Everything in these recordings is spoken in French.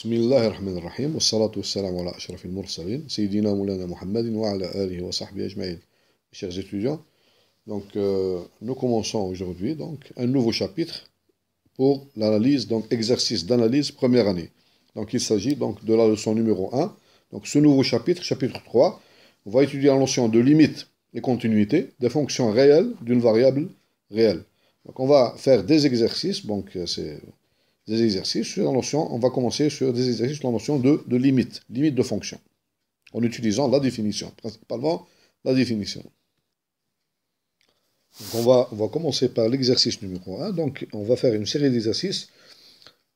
بسم الله الرحمن الرحيم والصلاة والسلام على أشرف المرسلين سيدنا مولانا محمد وعلى آله وصحبه أجمعين. Chers étudiants, nous commençons aujourd'hui un nouveau chapitre pour l'analyse, exercice d'analyse première année. Donc il s'agit de la leçon numéro 1. Donc ce nouveau chapitre, chapitre 3, on va étudier la notion de limite et continuité des fonctions réelles d'une variable réelle. Donc on va faire des exercices, c'est des exercices sur la notion, on va commencer sur des exercices sur la notion de limite de fonction, en utilisant la définition, principalement la définition. Donc on va commencer par l'exercice numéro 1, donc on va faire une série d'exercices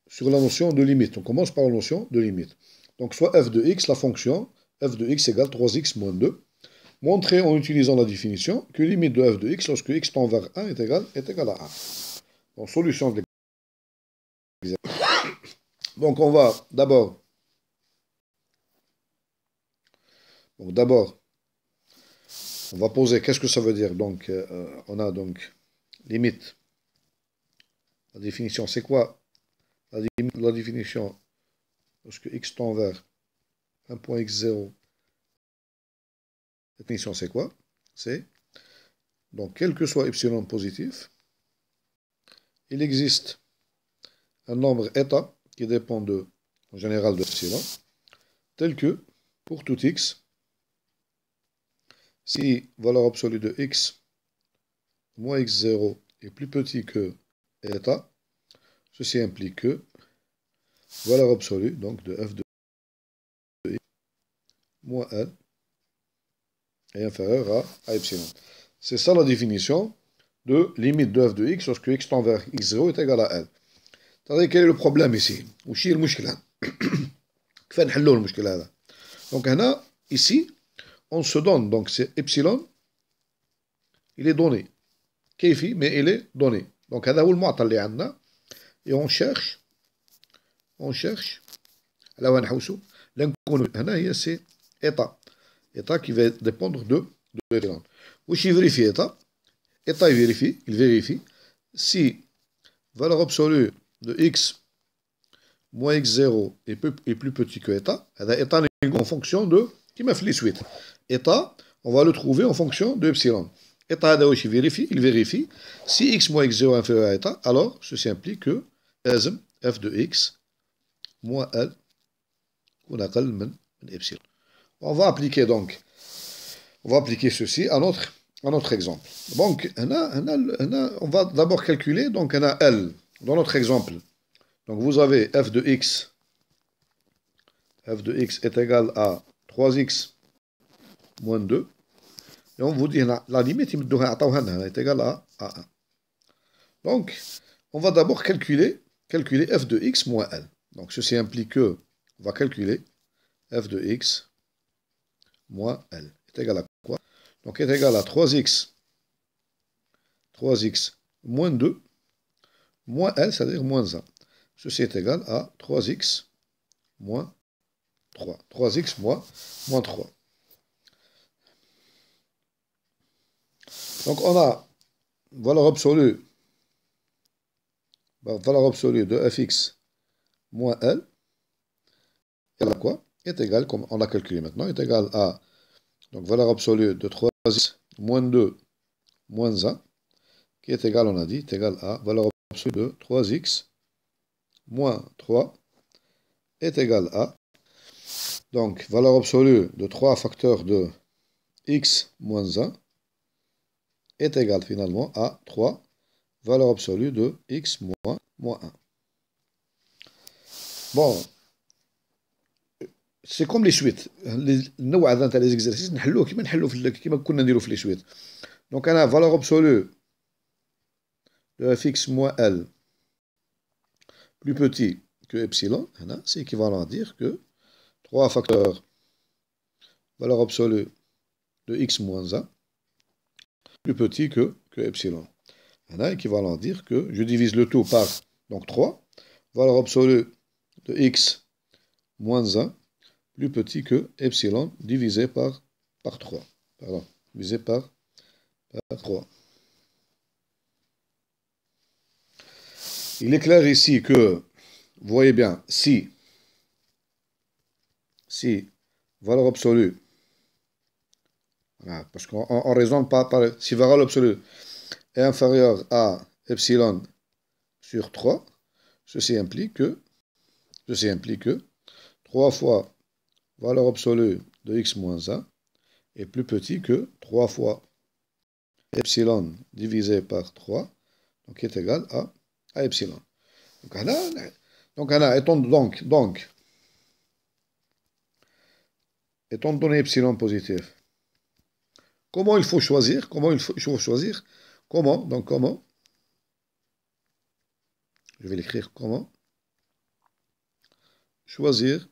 sur la notion de limite. On commence par la notion de limite. Donc soit f de x, la fonction f de x égale 3x moins 2, montrer en utilisant la définition que limite de f de x lorsque x tend vers 1 est égal à 1. Donc solution de l'exercice. Donc on va d'abord on va poser qu'est-ce que ça veut dire. Donc on a limite. La définition, c'est quoi la définition lorsque x tend vers 1.x0? La définition, c'est quoi? C'est donc quel que soit epsilon positif, il existe un nombre état qui dépend en général de epsilon, tel que pour tout x, si valeur absolue de x moins x0 est plus petit que état, ceci implique que valeur absolue de f de x moins l est inférieure à epsilon. C'est ça la définition de limite de f de x lorsque x tend vers x0 est égal à l. C'est-à-dire quel est le problème ici? وش هي المشكلة؟ كيف نحلوا المشكلة هذا؟ Donc هنا ici on se donne, donc c'est epsilon, il est donné. كيفي mais il est donné. Donc هذا هو المعطى اللي عندنا et on cherche على وين نحوسوا لنكون هنا هي c'est état qui va dépendre de epsilon. وش يفيريفي état il vérifie si valeur absolue de x moins x0 est plus petit que état, état en fonction de, qui m'a fait les suites. État, on va le trouver en fonction de epsilon. État, il vérifie. Si x moins x0 est inférieur à état, alors ceci implique que f de x moins l qu'on appelle epsilon. On va appliquer ceci à notre exemple. Donc, on va d'abord calculer, donc on a l dans notre exemple. Donc vous avez f de x est égal à 3x moins 2. Et on vous dit la limite est égale à 1. Donc, on va d'abord calculer f de x moins l. Donc ceci implique que on va calculer f de x moins l est égal à quoi? Donc est égal à 3x moins 2 moins l, c'est-à-dire moins 1. Ceci est égal à 3x moins 3. 3x moins 3. Donc on a valeur absolue de fx moins l est à quoi? Est égal, comme on l'a calculé maintenant, est égal à donc valeur absolue de 3x moins 2 moins 1 qui est égal, on a dit, est égal à valeur absolue de 3x moins 3 est égal à donc valeur absolue de 3 facteurs de x moins 1 est égal finalement à 3 valeur absolue de x moins 1. Bon, c'est comme les suites. النوع هذا نتاع les exercices نحلوه كيما كنا نديرو في les suites. Donc أنا valeur absolue de fx moins l plus petit que epsilon, c'est équivalent à dire que 3 facteurs valeur absolue de x moins 1 plus petit que epsilon. Équivalent à dire que je divise le tout par donc 3, valeur absolue de x moins 1 plus petit que epsilon divisé par 3. Pardon, divisé par 3. Il est clair ici que, vous voyez bien, si si valeur absolue, voilà, parce qu'on raisonne pas par, si valeur absolue est inférieure à epsilon sur 3, ceci implique que 3 fois valeur absolue de x moins 1 est plus petit que 3 fois epsilon divisé par 3, donc qui est égal à epsilon. Donc, étant donné epsilon positif, comment il faut choisir? Donc, comment? Je vais l'écrire comment? Choisir,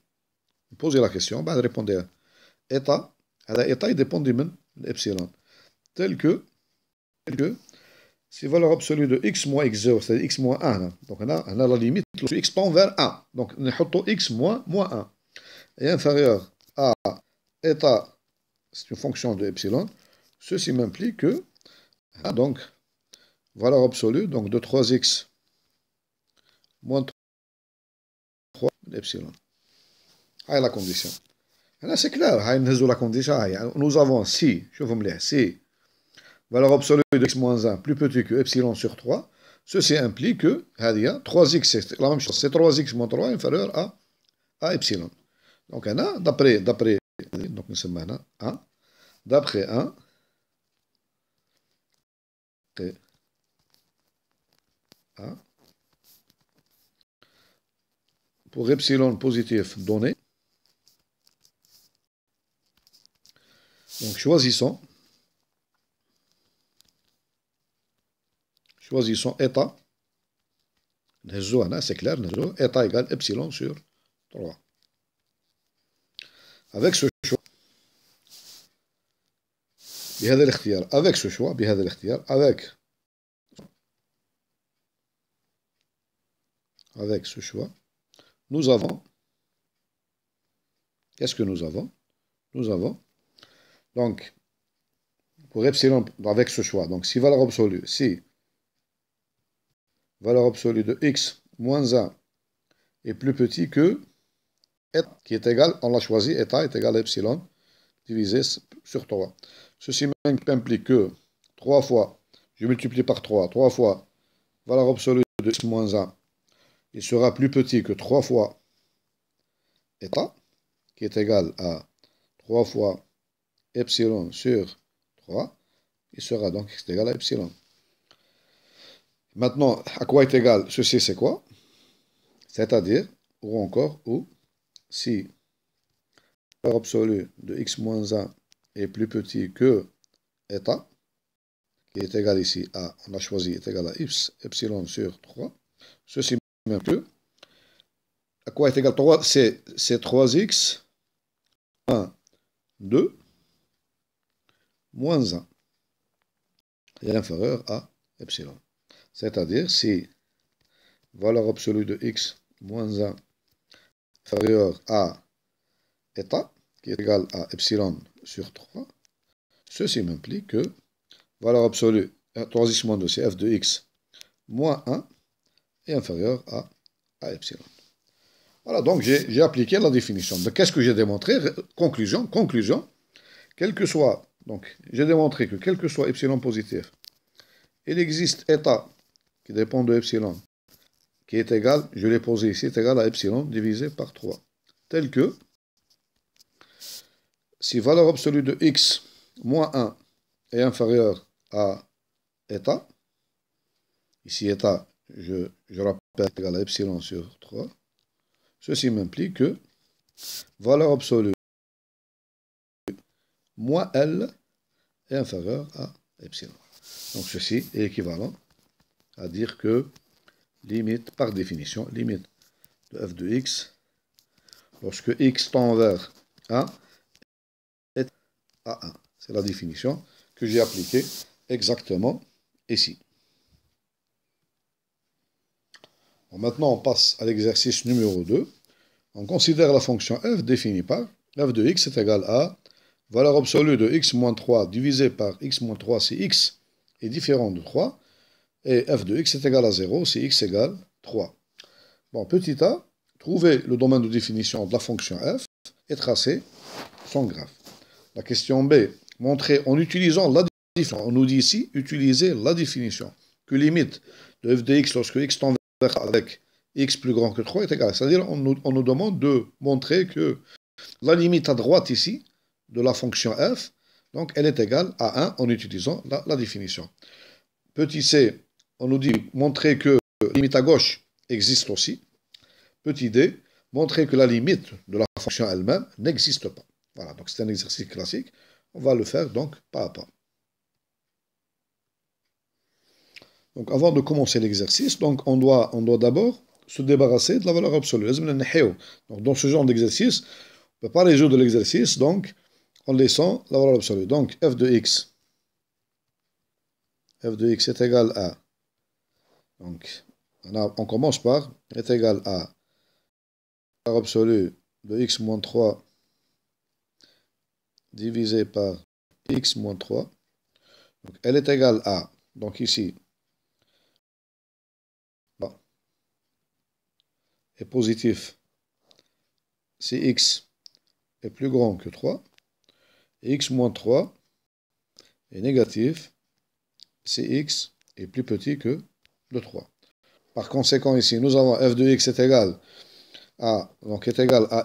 poser la question, ben, répondre état. L'état, il dépend du epsilon. Tel que, si valeur absolue de x moins x0, c'est-à-dire x moins 1, donc on a la limite, x tend vers 1. Donc, on a x moins 1 est inférieur à état, c'est une fonction de epsilon. Ceci m'implique que, donc, valeur absolue, donc de 3x moins 3 epsilon. C'est la condition. Là, c'est clair, la condition. Nous avons si, je vous me laisse, si valeur absolue de x moins 1 plus petit que epsilon sur 3, ceci implique que 3x, c'est la même chose, c'est 3x moins 3 inférieur à epsilon. Donc, d'après, donc nous sommes maintenant 1, d'après 1, pour epsilon positif donné, donc choisissons état, c'est clair, état égale epsilon sur 3. Avec ce choix, avec ce choix, nous avons, qu'est-ce que nous avons? Nous avons, donc, pour epsilon, avec ce choix, donc si valeur absolue de x moins 1 est plus petit que état, qui est égal, on l'a choisi, état est égal à epsilon divisé sur 3. Ceci implique que 3 fois, je multiplie par 3 fois valeur absolue de x moins 1, il sera plus petit que 3 fois état, qui est égal à 3 fois epsilon sur 3, il sera donc égal à epsilon. Maintenant, à quoi est égal ceci, c'est quoi? C'est-à-dire, ou encore, ou si la valeur absolue de x moins 1 est plus petit que état, qui est égal ici à, on a choisi, est égal à epsilon sur 3, ceci même que, à quoi est égal 3? C'est 3x 1, 2, moins 1 est inférieur à epsilon. C'est-à-dire, si valeur absolue de x moins 1 inférieure à état, qui est égal à epsilon sur 3, ceci m'implique que valeur absolue, 3x moins 2, c'est f de x moins 1 est inférieur à epsilon. Voilà, donc j'ai appliqué la définition. Donc, qu'est-ce que j'ai démontré? Conclusion, quel que soit, donc j'ai démontré que quel que soit epsilon positif, il existe état qui dépend de epsilon, qui est égal, je l'ai posé ici, est égal à epsilon divisé par 3. Tel que, si valeur absolue de x moins 1 est inférieure à état, ici état, je rappelle, est égal à epsilon sur 3, ceci m'implique que valeur absolue moins L est inférieur à epsilon. Donc ceci est équivalent à dire que limite, par définition, limite de f de x, lorsque x tend vers 1, est à 1. C'est la définition que j'ai appliquée exactement ici. Bon, maintenant, on passe à l'exercice numéro 2. On considère la fonction f définie par f de x est égal à valeur absolue de x moins 3 divisé par x moins 3 si x est différent de 3, et f de x est égal à 0 si x égale 3. Bon, petit a, trouver le domaine de définition de la fonction f. et tracer son graphe. La question B, montrer en utilisant la définition. On nous dit ici, utiliser la définition. Que limite de f de x lorsque x tend vers avec x plus grand que 3 est égal. C'est-à-dire, on nous demande de montrer que la limite à droite ici, de la fonction f, donc elle est égale à 1 en utilisant la définition. Petit c, on nous dit montrer que la limite à gauche existe aussi. Petit d, montrer que la limite de la fonction elle-même n'existe pas. Voilà, donc c'est un exercice classique. On va le faire donc pas à pas. Donc avant de commencer l'exercice, donc on doit d'abord se débarrasser de la valeur absolue. Donc dans ce genre d'exercice, on ne peut pas résoudre l'exercice donc en laissant la valeur absolue. Donc f de x est égal à, donc on commence par est égal à la valeur absolue de x moins 3 divisé par x moins 3. Donc elle est égale à, donc ici, est positif si x est plus grand que 3, et x moins 3 est négatif si x est plus petit que 3. Par conséquent, ici, nous avons f de x est égal à,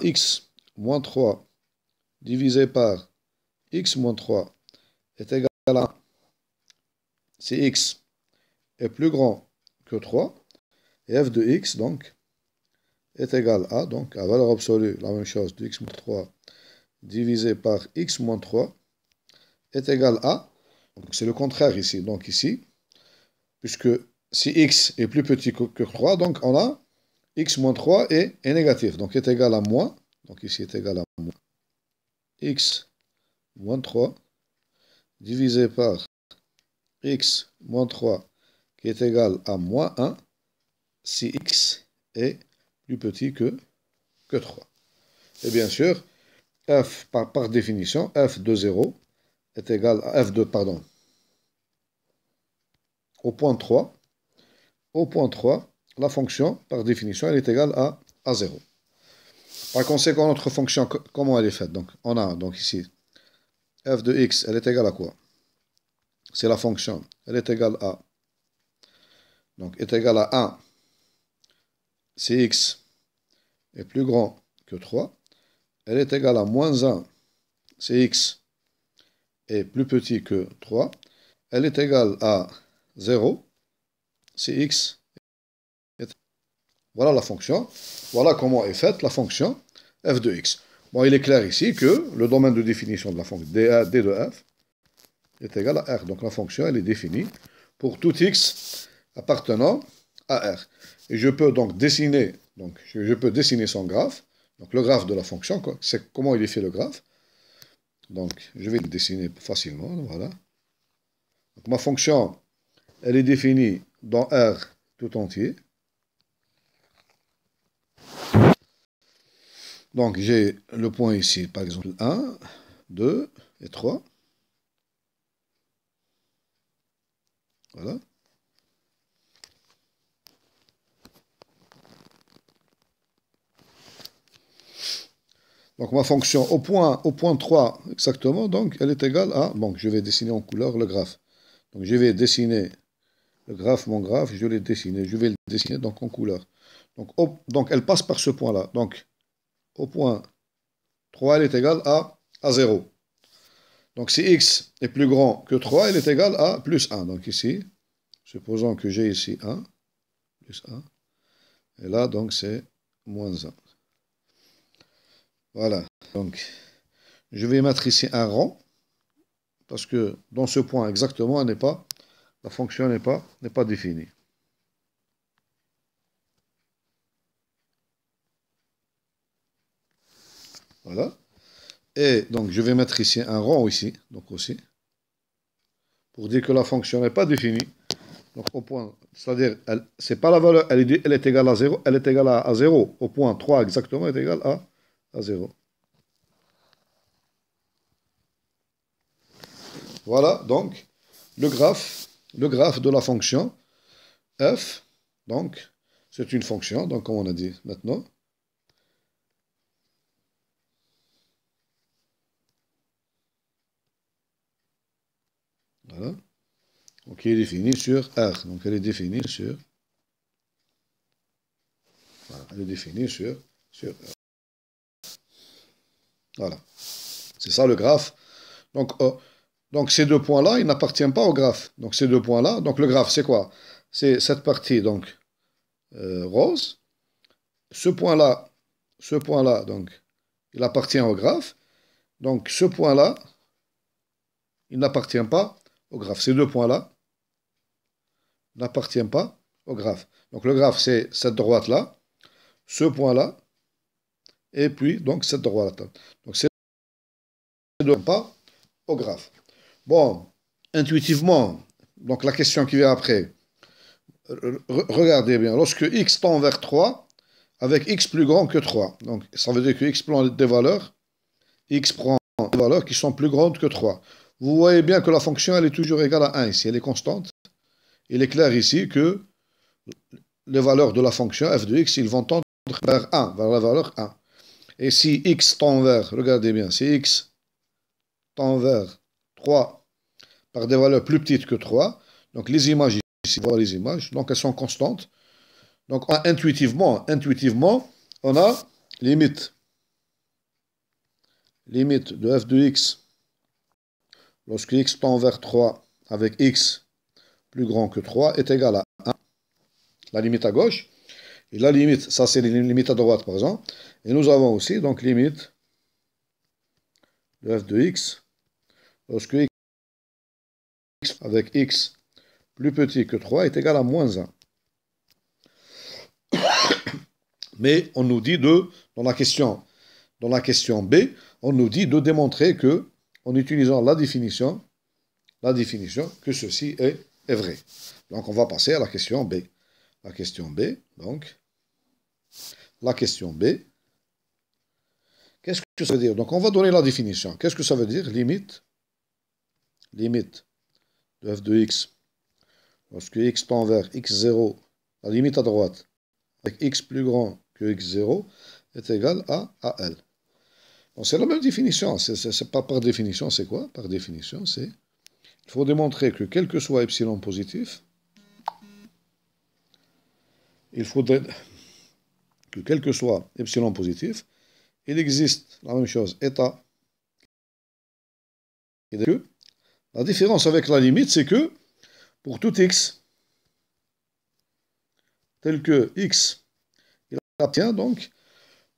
x moins 3 divisé par x moins 3 est égal à 1 si x est plus grand que 3, et f de x, donc, est égal à, donc, à valeur absolue, la même chose, de x moins 3 divisé par x moins 3 est égal à, donc c'est le contraire ici, donc ici, puisque si x est plus petit que 3, donc on a x moins 3 est négatif, donc est égal à moins, donc ici est égal à moins x moins 3 divisé par x moins 3 qui est égal à moins 1 si x est plus petit que 3. Et bien sûr, f par définition, f de 0 est égal à f de, pardon, au point 3. Au point 3, la fonction, par définition, elle est égale à 0. Par conséquent, notre fonction, comment elle est faite? Donc, on a donc ici f de x, elle est égale à quoi? C'est la fonction, elle est égale à, donc est égale à 1 si x est plus grand que 3. Elle est égale à moins 1 si x est plus petit que 3. Elle est égale à 0 si x est... Voilà la fonction. Voilà comment est faite la fonction f de x. Bon, il est clair ici que le domaine de définition de la fonction d de f est égal à R. Donc la fonction, elle est définie pour tout x appartenant à R. Et je peux donc dessiner, je peux dessiner son graphe. Donc le graphe de la fonction, c'est comment il est fait le graphe. Donc je vais le dessiner facilement, voilà. Donc ma fonction, elle est définie dans R tout entier. Donc j'ai le point ici, par exemple 1, 2 et 3. Voilà. Donc ma fonction au point 3 exactement, donc elle est égale à, donc je vais dessiner en couleur le graphe. Donc je vais dessiner le graphe, mon graphe, je vais le dessiner donc en couleur. Donc elle passe par ce point-là. Donc au point 3, elle est égale à 0. Donc si x est plus grand que 3, elle est égale à plus 1. Donc ici, supposons que j'ai ici 1, plus 1. Et là, donc c'est moins 1. Voilà. Donc je vais mettre ici un rang. Parce que dans ce point exactement, la fonction n'est pas définie. Voilà. Et donc, je vais mettre ici un rond ici, donc aussi, pour dire que la fonction n'est pas définie. Donc, au point, c'est-à-dire, c'est pas la valeur, elle est égale à 0, elle est égale à 0. Au point 3 exactement, est égale à 0. Voilà, donc, le graphe de la fonction f, donc, c'est une fonction, donc, comme on a dit maintenant. Voilà. Donc, il est défini sur R. Donc, elle est définie sur... Voilà, elle est définie sur R. Voilà. C'est ça le graphe. Donc ces deux points-là, ils n'appartiennent pas au graphe. Donc ces deux points-là, donc le graphe, c'est quoi? C'est cette partie, donc, rose. Ce point-là, donc, il appartient au graphe. Donc ce point-là, il n'appartient pas au graphe. Ces deux points-là n'appartiennent pas au graphe. Donc le graphe, c'est cette droite-là, ce point-là, et puis donc cette droite-là. Donc ces deux pas au graphe. Bon, intuitivement, donc la question qui vient après, regardez bien, lorsque x tend vers 3, avec x plus grand que 3, donc ça veut dire que x prend des valeurs, x prend des valeurs qui sont plus grandes que 3. Vous voyez bien que la fonction, elle est toujours égale à 1 ici, elle est constante. Il est clair ici que les valeurs de la fonction f de x, ils vont tendre vers 1, vers la valeur 1. Et si x tend vers, regardez bien, si x tend vers 3 par des valeurs plus petites que 3, donc les images ici, voilà les images, donc elles sont constantes. Donc intuitivement, on a limite de f de x lorsque x tend vers 3 avec x plus grand que 3 est égal à 1, la limite à gauche, et la limite, ça c'est la limite à droite par exemple, et nous avons aussi donc limite de f de x lorsque x avec x plus petit que 3 est égal à moins 1. Mais on nous dit dans la question B, on nous dit de démontrer que, en utilisant la définition, que ceci est vrai. Donc on va passer à la question B. La question B, qu'est-ce que ça veut dire? Donc on va donner la définition. Qu'est-ce que ça veut dire? Limite de f de x, lorsque x tend vers x0, la limite à droite, avec x plus grand que x0, est égal à L. C'est la même définition. C'est pas par définition, c'est quoi? Par définition, c'est... Il faut démontrer que quel que soit epsilon positif, il faudrait que quel que soit epsilon positif, il existe la même chose, état. Et que la différence avec la limite, c'est que pour tout x, tel que x, il appartient donc,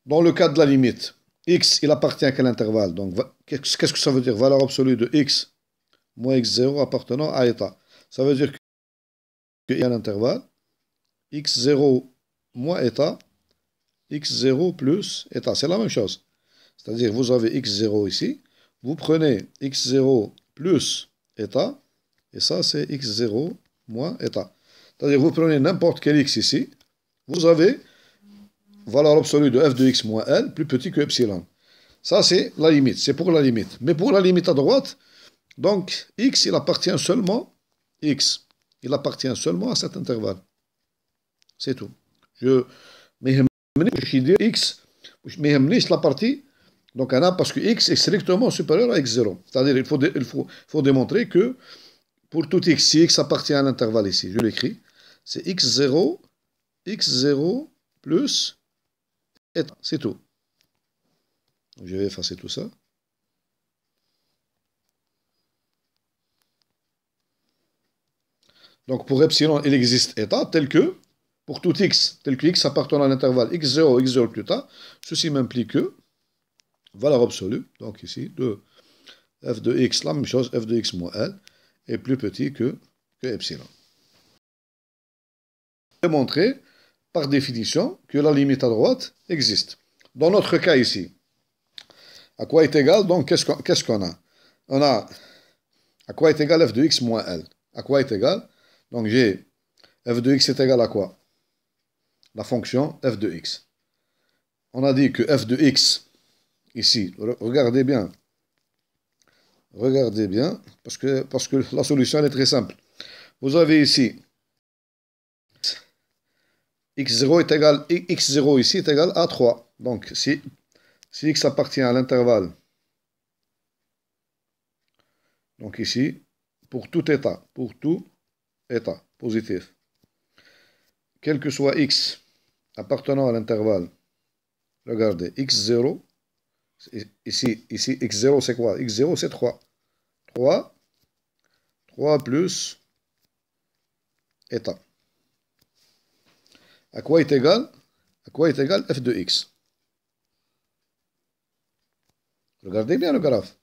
dans le cas de la limite, x, il appartient à quel intervalle? Donc, qu'est-ce que ça veut dire? Valeur absolue de x moins x0 appartenant à état. Ça veut dire qu'il y a un intervalle, x0 moins état, x0 plus état. C'est la même chose. C'est-à-dire, vous avez x0 ici, vous prenez x0 plus état, et ça, c'est x0 moins état. C'est-à-dire, vous prenez n'importe quel x ici, vous avez valeur absolue de f de x moins L plus petit que epsilon. Ça, c'est la limite. C'est pour la limite. Mais pour la limite à droite, donc, x, il appartient seulement à cet intervalle. C'est tout. Mais x, mais la partie, donc, parce que x est strictement supérieur à x0. C'est-à-dire, il faut démontrer que pour tout x, si x appartient à l'intervalle ici, je l'écris, c'est x0 plus état. C'est tout. Je vais effacer tout ça. Donc pour epsilon, il existe état tel que, pour tout x, tel que x appartenant à l'intervalle x0, x0 plus état, ceci m'implique que, valeur absolue, donc ici, de f de x, la même chose, f de x moins L, est plus petit que epsilon. Démontrer, par définition, que la limite à droite existe. Dans notre cas ici, à quoi est égal, donc, qu'est-ce qu'on a? On a, à quoi est égal f de x moins L? À quoi est égal? Donc j'ai f de x est égal à quoi? La fonction f de x. On a dit que f de x, ici, regardez bien, parce que la solution elle est très simple. Vous avez ici, x0 est égal, x0 ici est égal à 3. Donc si x appartient à l'intervalle, donc ici, pour tout état positif, quel que soit x appartenant à l'intervalle, regardez, x0, ici x0 c'est quoi? X0 c'est 3. 3 plus état. À quoi est égal? À quoi est égal f de x? Regardez bien le graphe.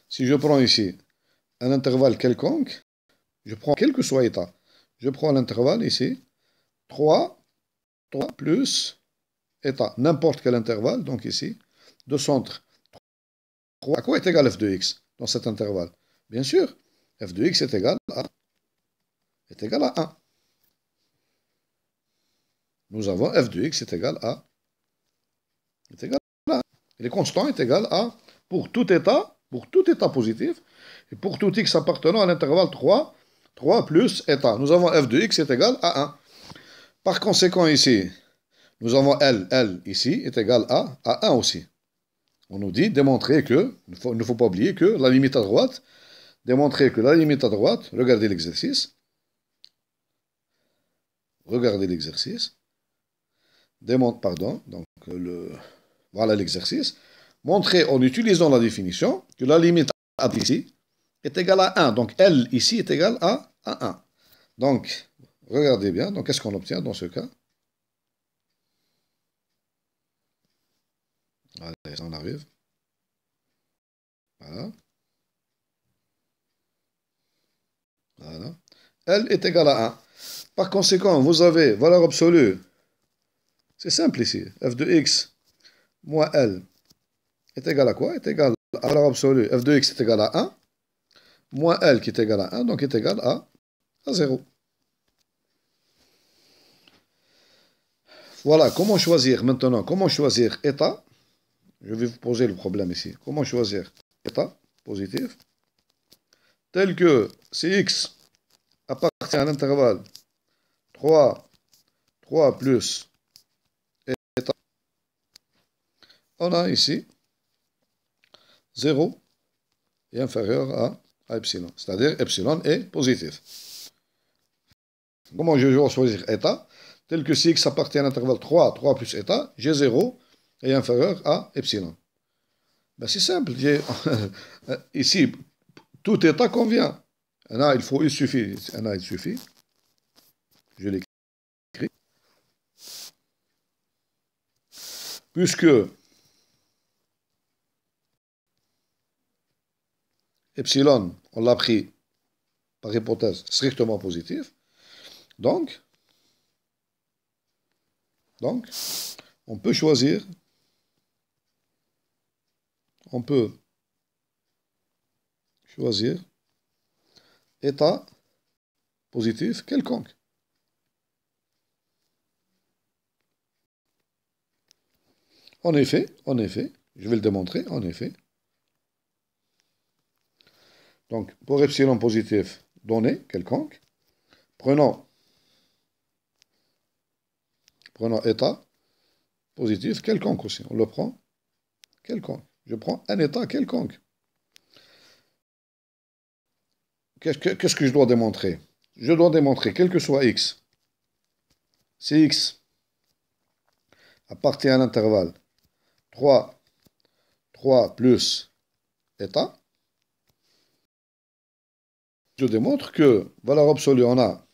Si je prends ici un intervalle quelconque, je prends quel que soit état. Je prends l'intervalle ici, 3 plus état, n'importe quel intervalle, donc ici, de centre. 3. À quoi est égal f de x dans cet intervalle? Bien sûr, f de x est égal à 1. Nous avons f de x est égal à 1. Et les constants est égal à, pour tout état positif, et pour tout x appartenant à l'intervalle 3 plus état. Nous avons f de x est égal à 1. Par conséquent, ici, nous avons L ici est égal à 1 aussi. On nous dit démontrer que, il ne faut pas oublier que la limite à droite, regardez l'exercice, voilà l'exercice, montrer en utilisant la définition que la limite à ici est égale à 1. Donc L ici est égal à 1. Donc, regardez bien, donc qu'est-ce qu'on obtient dans ce cas? Allez, on arrive. Voilà. L est égal à 1. Par conséquent, vous avez valeur absolue. C'est simple ici. F de x moins L est égal à quoi? Est égal à valeur absolue. F de x est égal à 1. Moins L qui est égal à 1, donc est égal à 0. Voilà, comment choisir maintenant? Comment choisir état? Je vais vous poser le problème ici. Comment choisir état positif tel que si x appartient à l'intervalle 3 plus état, on a ici 0 est inférieur à epsilon, c'est-à-dire epsilon est positif. Comment je vais choisir état tel que si x appartient à l'intervalle 3 plus état, j'ai 0 est inférieur à epsilon. Ben c'est simple, ici, tout état convient. Il suffit, je l'écris, puisque epsilon, on l'a pris par hypothèse strictement positive, donc, on peut choisir, état positif quelconque. En effet, je vais le démontrer, en effet. Donc, pour epsilon positif donné, quelconque, prenons état positif quelconque aussi. On le prend quelconque. Je prends un état quelconque. Qu'est-ce que je dois démontrer? Je dois démontrer, quel que soit x, si x appartient à l'intervalle 3 plus état, je démontre que, valeur absolue, on a,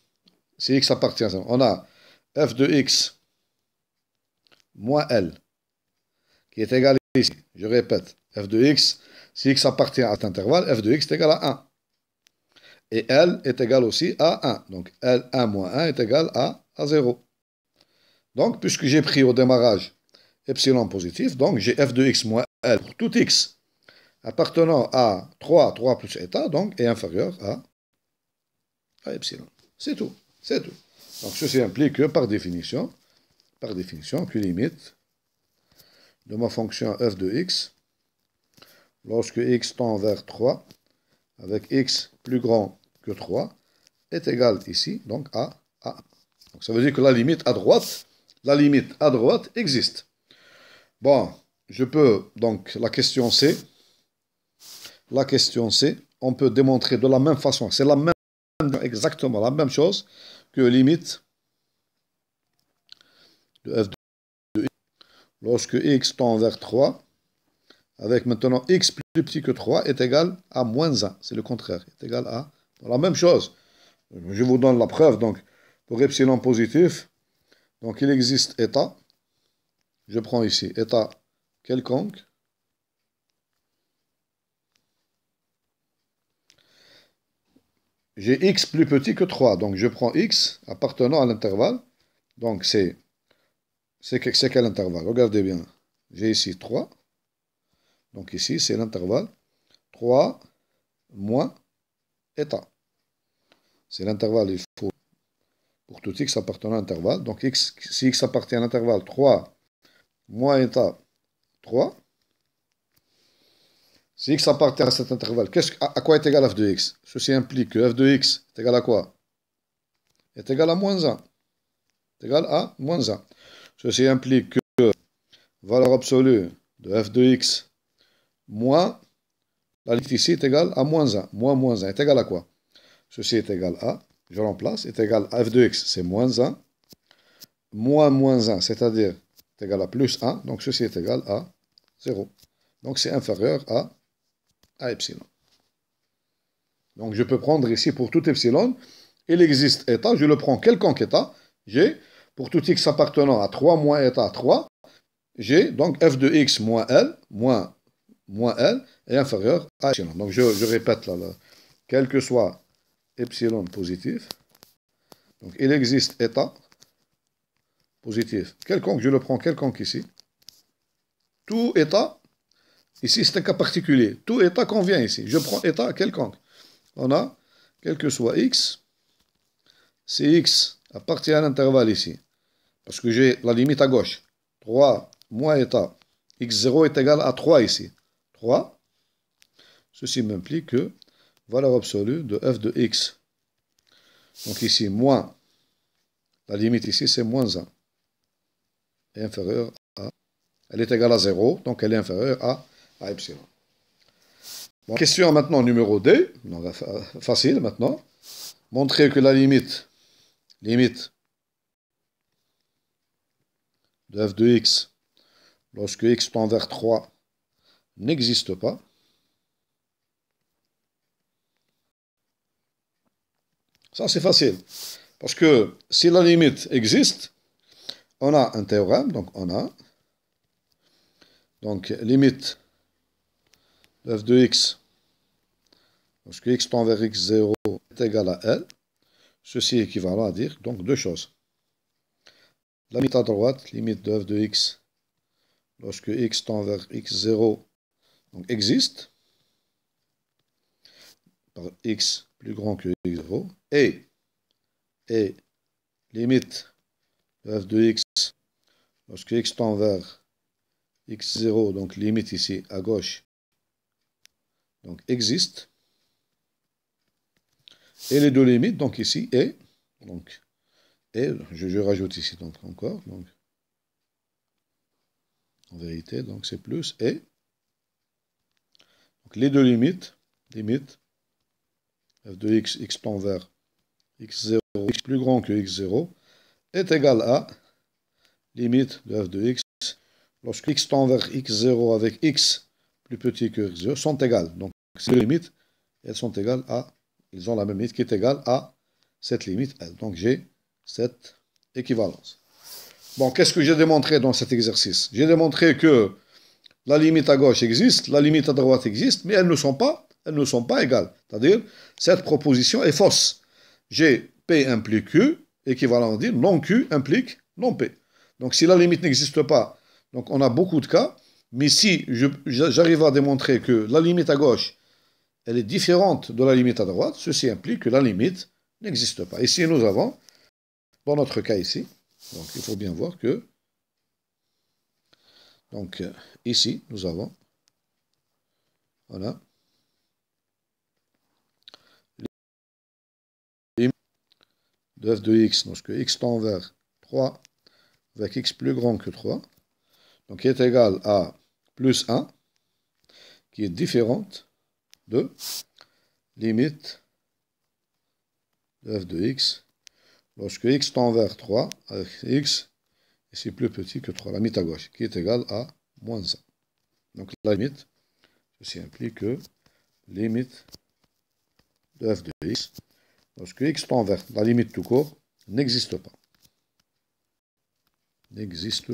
si x appartient à ça, on a f de x moins L, qui est égal ici, je répète, f de x, si x appartient à cet intervalle, f de x est égal à 1. Et L est égal aussi à 1. Donc, L1 moins 1 est égal à 0. Donc, puisque j'ai pris au démarrage epsilon positif, donc j'ai f de x moins L pour tout x appartenant à 3 plus état, donc est inférieur à epsilon. C'est tout. Donc, ceci implique que, par définition, que limite de ma fonction f de x, lorsque x tend vers 3, avec x plus grand que 3, est égal ici, donc à 1. Donc, ça veut dire que la limite à droite existe. Bon, je peux, donc, la question c'est, la question c'est, on peut démontrer de la même façon, c'est la même, exactement la même chose que limite de f de x lorsque x tend vers 3, avec maintenant x plus petit que 3 est égal à moins 1. C'est le contraire, est égal à la même chose. Je vous donne la preuve, donc, pour epsilon positif, donc il existe état, je prends ici état quelconque, j'ai x plus petit que 3, donc je prends x appartenant à l'intervalle, donc c'est quel intervalle? Regardez bien, j'ai ici 3, donc ici c'est l'intervalle 3 moins état. C'est l'intervalle, il faut, pour tout x appartenant à l'intervalle, donc x, si x appartient à l'intervalle 3 moins état 3, si x appartient à cet intervalle, à quoi est égal f de x? Ceci implique que f de x est égal à quoi? Est égal à moins 1. Est égal à moins 1. Ceci implique que valeur absolue de f de x moins la limite ici est égale à moins 1. Moins 1 est égal à quoi? Ceci est égal à, je remplace, est égal à f de x, c'est moins 1. Moins 1, c'est-à-dire est égal à plus 1. Donc ceci est égal à 0. Donc c'est inférieur à epsilon. Donc je peux prendre ici pour tout epsilon, il existe état, je le prends quelconque état, j'ai, pour tout x appartenant à 3 moins état 3, j'ai donc f de x moins L, moins L, est inférieur à epsilon. Donc je répète là, quel que soit epsilon positif, donc il existe état positif, quelconque, je le prends quelconque ici, tout état, ici c'est un cas particulier, tout état convient ici, je prends état quelconque. On a, quel que soit x, si x appartient à l'intervalle ici, parce que j'ai la limite à gauche, 3 moins état, x0 est égal à 3 ici, 3, ceci m'implique que valeur absolue de f de x, donc ici, moins, la limite ici c'est moins 1, est inférieure à, elle est égale à 0, donc elle est inférieure à epsilon. Bon, question maintenant numéro 2, donc facile maintenant, montrer que la limite de f de x, lorsque x tend vers 3, n'existe pas. Ça, c'est facile. Parce que si la limite existe, on a un théorème, donc on a, donc limite de f de x, lorsque x tend vers x0 est égal à L, ceci est équivalent à dire donc deux choses. La limite à droite, limite de f de x, lorsque x tend vers x0, donc existe, par x plus grand que x0, et limite de f de x, lorsque x tend vers x0, donc limite ici à gauche, donc existe, et les deux limites, donc ici, donc, je rajoute ici donc encore, donc, en vérité, donc c'est plus, donc les deux limites, f de x, x tend vers x0, x plus grand que x0, est égal à limite de f de x, lorsque x tend vers x0 avec x plus petit que x0, sont égales. Donc, ces deux limites, elles sont égales à, ils ont la même limite qui est égale à cette limite L. Donc, j'ai cette équivalence. Bon, qu'est-ce que j'ai démontré dans cet exercice? J'ai démontré que la limite à gauche existe, la limite à droite existe, mais elles ne sont pas égales. C'est-à-dire, cette proposition est fausse. J'ai P implique Q, équivalent à dire non Q implique non P. Donc si la limite n'existe pas, donc on a beaucoup de cas, mais si j'arrive à démontrer que la limite à gauche, elle est différente de la limite à droite, ceci implique que la limite n'existe pas. Ici, nous avons, dans notre cas ici, donc il faut bien voir que, donc ici, nous avons, voilà, de f de x, lorsque x tend vers 3 avec x plus grand que 3, donc qui est égal à plus 1, qui est différente de limite de f de x lorsque x tend vers 3 avec x et c'est plus petit que 3, la limite à gauche, qui est égale à moins 1. Donc la limite, ceci implique que limite de f de x, lorsque x tend vers la limite tout court, n'existe pas. N'existe